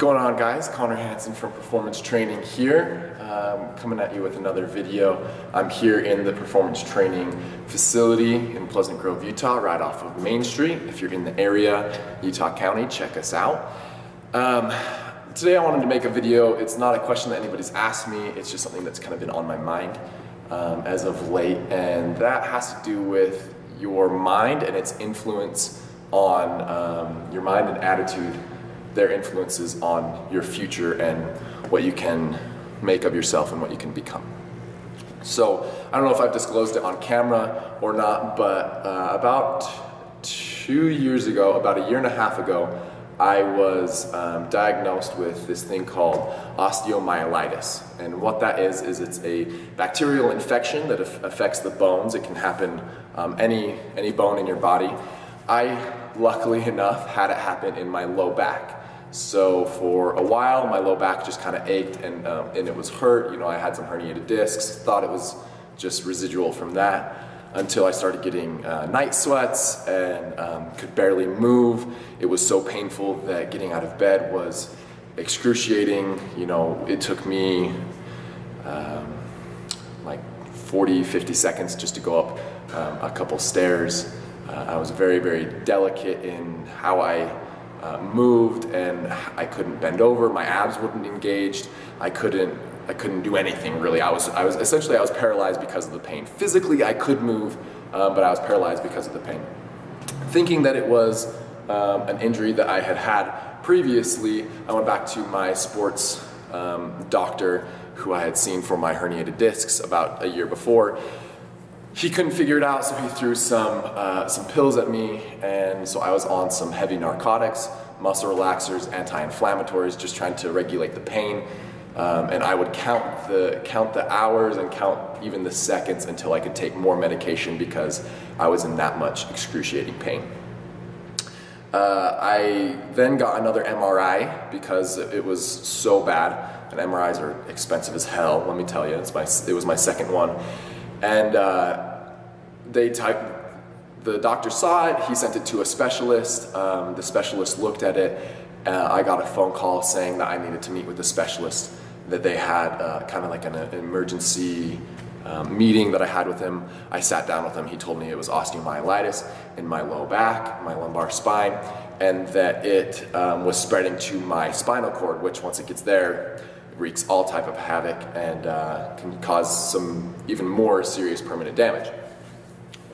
going on, guys? Connor Hansen from Performance Training here, coming at you with another video. I'm here in the Performance Training facility in Pleasant Grove, Utah, right off of Main Street. If you're in the area, Utah County, check us out. Today I wanted to make a video. It's not a question that anybody's asked me. It's just something that's kind of been on my mind as of late, and that has to do with your mind and its influence on your mind and attitude, their influences on your future and what you can make of yourself and what you can become. So I don't know if I've disclosed it on camera or not, but about 2 years ago, about a year and a half ago, I was diagnosed with this thing called osteomyelitis. And what that is it's a bacterial infection that affects the bones. It can happen any bone in your body. I, luckily enough, had it happen in my low back. So for a while, my low back just kind of ached and it was hurt. You know, I had some herniated discs, thought it was just residual from that, until I started getting night sweats and could barely move. It was so painful that getting out of bed was excruciating. You know, it took me like 40, 50 seconds just to go up a couple stairs. I was very, very delicate in how I moved, and I couldn't bend over. My abs wouldn't engage. I couldn't do anything really. I was essentially paralyzed because of the pain. Physically, I could move, but I was paralyzed because of the pain. Thinking that it was an injury that I had had previously, I went back to my sports doctor, who I had seen for my herniated discs about a year before. He couldn't figure it out, so he threw some pills at me, and so I was on some heavy narcotics, muscle relaxers, anti-inflammatories, just trying to regulate the pain. And I would count the hours and count even the seconds until I could take more medication because I was in that much excruciating pain. I then got another MRI because it was so bad, and MRIs are expensive as hell, let me tell you. It was my second one. And the doctor saw it, he sent it to a specialist, the specialist looked at it, I got a phone call saying that I needed to meet with the specialist, that they had kind of like an emergency meeting that I had with him. I sat down with him, he told me it was osteomyelitis in my low back, my lumbar spine, and that it was spreading to my spinal cord, which once it gets there, wreaks all type of havoc and can cause some even more serious permanent damage.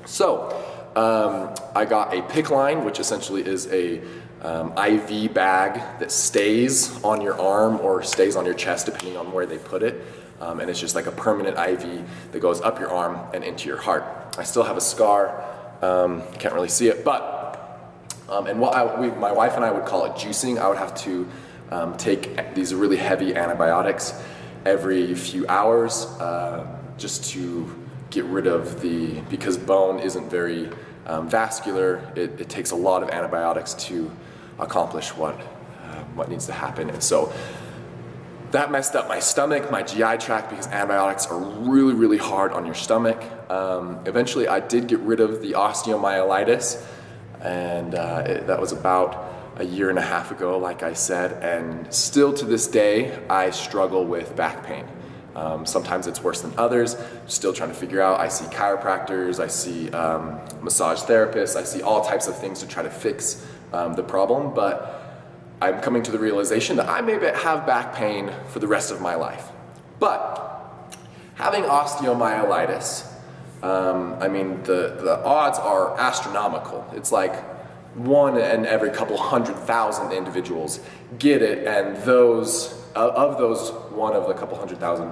So I got a PICC line, which essentially is a IV bag that stays on your arm or stays on your chest depending on where they put it, and it's just like a permanent IV that goes up your arm and into your heart. I still have a scar, can't really see it, but and my wife and I would call it juicing. I would have to take these really heavy antibiotics every few hours just to get rid of because bone isn't very vascular. It takes a lot of antibiotics to accomplish what needs to happen. And so that messed up my stomach, my GI tract, because antibiotics are really, really hard on your stomach. Eventually I did get rid of the osteomyelitis, and that was about a year and a half ago, like I said, and still to this day, I struggle with back pain. Sometimes it's worse than others. Still trying to figure out. I see chiropractors, I see massage therapists, I see all types of things to try to fix the problem, but I'm coming to the realization that I may have back pain for the rest of my life. But having osteomyelitis, I mean, the odds are astronomical. It's like 1 in every couple 100,000 individuals get it, and of those 1 of the couple 100,000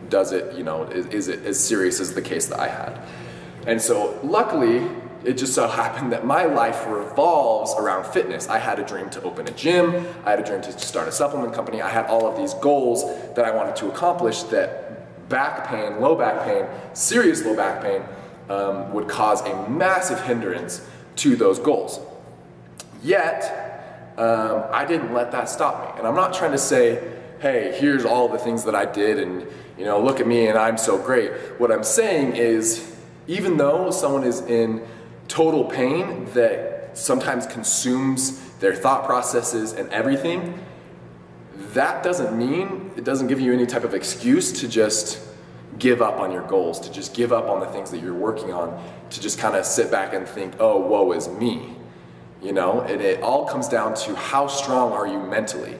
does it, you know, is it as serious as the case that I had. And so luckily, it just so happened that my life revolves around fitness. I had a dream to open a gym, I had a dream to start a supplement company, I had all of these goals that I wanted to accomplish that back pain, low back pain, serious low back pain would cause a massive hindrance to those goals. Yet, I didn't let that stop me. And I'm not trying to say, hey, here's all the things that I did and, you know, look at me and I'm so great. What I'm saying is, even though someone is in total pain that sometimes consumes their thought processes and everything, that doesn't mean, it doesn't give you any type of excuse to just give up on your goals, to just give up on the things that you're working on, to just kind of sit back and think, oh, woe is me. You know, and it all comes down to how strong are you mentally,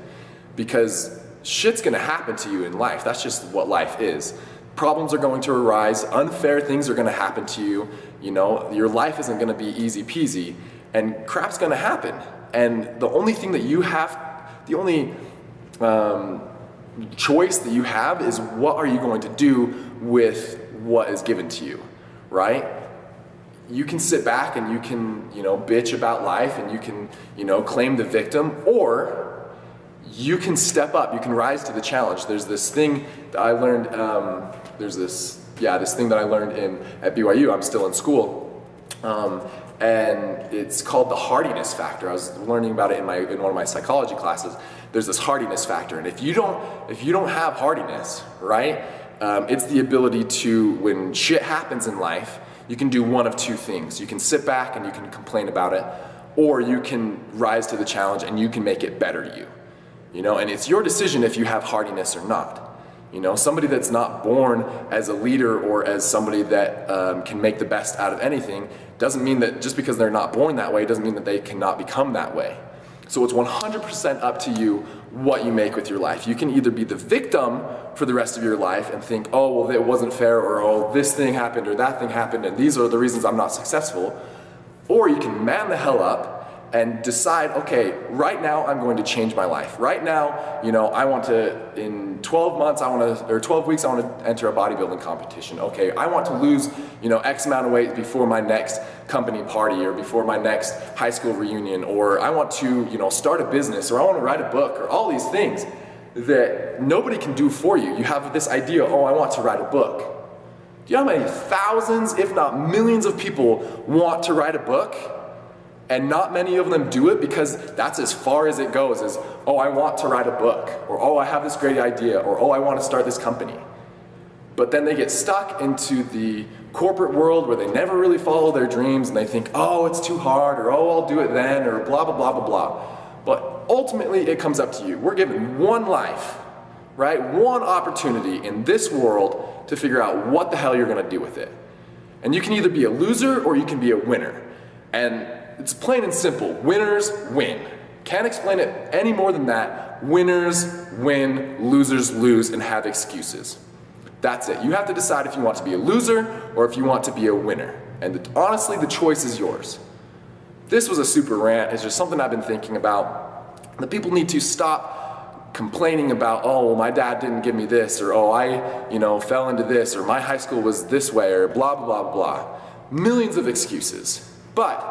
because shit's gonna happen to you in life. That's just what life is. Problems are going to arise, unfair things are gonna happen to you, you know, your life isn't gonna be easy peasy, and crap's gonna happen. And the only thing that you have, the only choice that you have is what are you going to do with what is given to you, right? You can sit back and you can, you know, bitch about life and you can, you know, claim the victim, or you can step up, you can rise to the challenge. There's this thing that I learned, this thing that I learned at BYU. I'm still in school, and it's called the hardiness factor. I was learning about it in one of my psychology classes. There's this hardiness factor, and if you don't have hardiness, right, it's the ability to, when shit happens in life, you can do one of two things. You can sit back and you can complain about it, or you can rise to the challenge and you can make it better you know, and it's your decision if you have hardiness or not. You know, somebody that's not born as a leader or as somebody that can make the best out of anything doesn't mean that just because they're not born that way doesn't mean that they cannot become that way. So it's 100% up to you what you make with your life. You can either be the victim for the rest of your life and think, oh, well, it wasn't fair, or oh, this thing happened or that thing happened and these are the reasons I'm not successful. Or you can man the hell up and decide, okay, right now I'm going to change my life. Right now, you know, I want to, in 12 months, or 12 weeks, I want to enter a bodybuilding competition. Okay, I want to lose, you know, X amount of weight before my next company party or before my next high school reunion, or I want to, you know, start a business, or I want to write a book, or all these things that nobody can do for you. You have this idea, oh, I want to write a book. Do you know how many thousands, if not millions of people want to write a book? And not many of them do it because that's as far as it goes, is, oh, I want to write a book, or oh, I have this great idea, or oh, I want to start this company. But then they get stuck into the corporate world where they never really follow their dreams and they think, oh, it's too hard, or oh, I'll do it then, or blah, blah, blah, blah, blah. But ultimately, it comes up to you. We're given one life, right? One opportunity in this world to figure out what the hell you're gonna do with it. And you can either be a loser or you can be a winner. And it's plain and simple. Winners win. Can't explain it any more than that. Winners win, losers lose, and have excuses. That's it. You have to decide if you want to be a loser or if you want to be a winner. And honestly, the choice is yours. This was a super rant. It's just something I've been thinking about. The people need to stop complaining about, oh, well, my dad didn't give me this, or oh, I, you know, fell into this, or my high school was this way, or blah, blah, blah, blah. Millions of excuses. But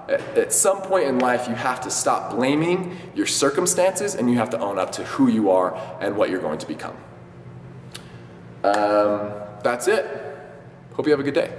at some point in life, you have to stop blaming your circumstances and you have to own up to who you are and what you're going to become. That's it. Hope you have a good day.